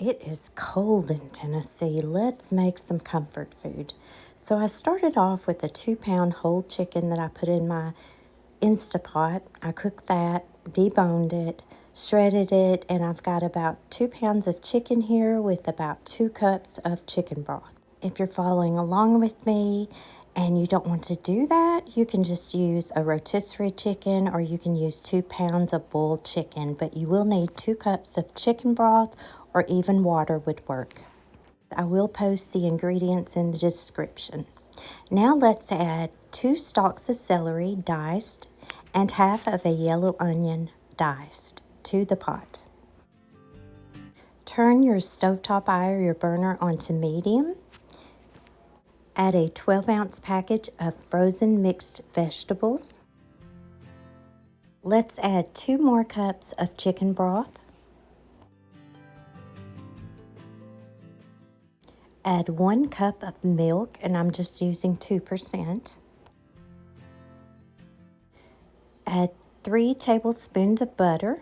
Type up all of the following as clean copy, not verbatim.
It is cold in Tennessee. Let's make some comfort food. So I started off with a 2-pound whole chicken that I put in my Instapot. I cooked that, deboned it, shredded it, and I've got about 2 pounds of chicken here with about 2 cups of chicken broth. If you're following along with me and you don't want to do that, you can just use a rotisserie chicken or you can use 2 pounds of boiled chicken, but you will need 2 cups of chicken broth or even water would work. I will post the ingredients in the description. Now let's add 2 stalks of celery diced and half of a yellow onion diced to the pot. Turn your stovetop eye or your burner onto medium. Add a 12-ounce package of frozen mixed vegetables. Let's add 2 more cups of chicken broth. Add 1 cup of milk, and I'm just using 2%. Add 3 tablespoons of butter.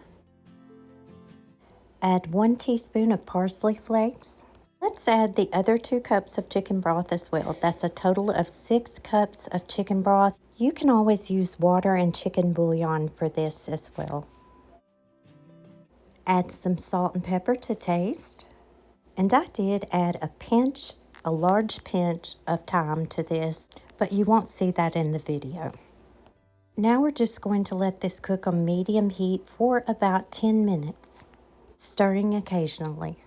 Add 1 teaspoon of parsley flakes. Let's add the other 2 cups of chicken broth as well. That's a total of 6 cups of chicken broth. You can always use water and chicken bouillon for this as well. Add some salt and pepper to taste. And I did add a large pinch of thyme to this, but you won't see that in the video. Now we're just going to let this cook on medium heat for about 10 minutes, stirring occasionally.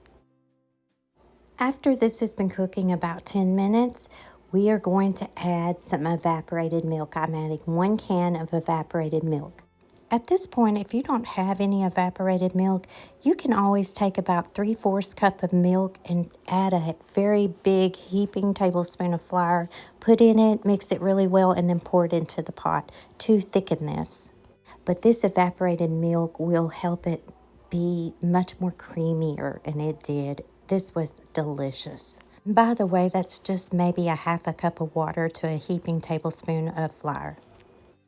After this has been cooking about 10 minutes, we are going to add some evaporated milk. I'm adding 1 can of evaporated milk. At this point, if you don't have any evaporated milk, you can always take about 3/4 cup of milk and add a very big heaping tablespoon of flour, put in it, mix it really well, and then pour it into the pot to thicken this. But this evaporated milk will help it be much more creamier, and it did. This was delicious. By the way, that's just maybe a 1/2 cup of water to a heaping tablespoon of flour.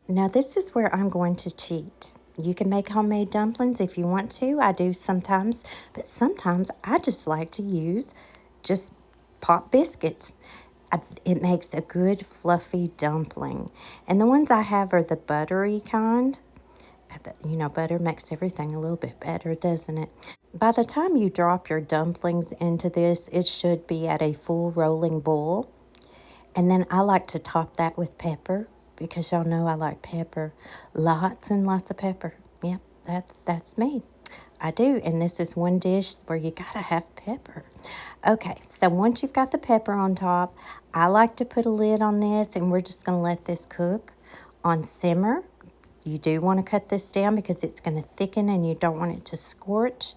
Now this is where I'm going to cheat. You can make homemade dumplings if you want to. I do sometimes, but sometimes I just like to use just pop biscuits. It makes a good fluffy dumpling. And the ones I have are the buttery kind. You know, butter makes everything a little bit better, doesn't it? By the time you drop your dumplings into this, it should be at a full rolling boil. And then I like to top that with pepper, because y'all know I like pepper. Lots and lots of pepper. Yep, that's me. I do, and this is one dish where you gotta have pepper. Okay, so once you've got the pepper on top, I like to put a lid on this, and we're just gonna let this cook on simmer. You do want to cut this down because it's going to thicken and you don't want it to scorch.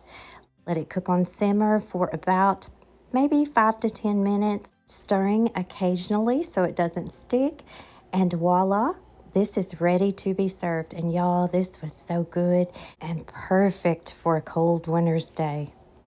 Let it cook on simmer for about maybe 5 to 10 minutes, stirring occasionally so it doesn't stick. And voila, this is ready to be served. And y'all, this was so good and perfect for a cold winter's day.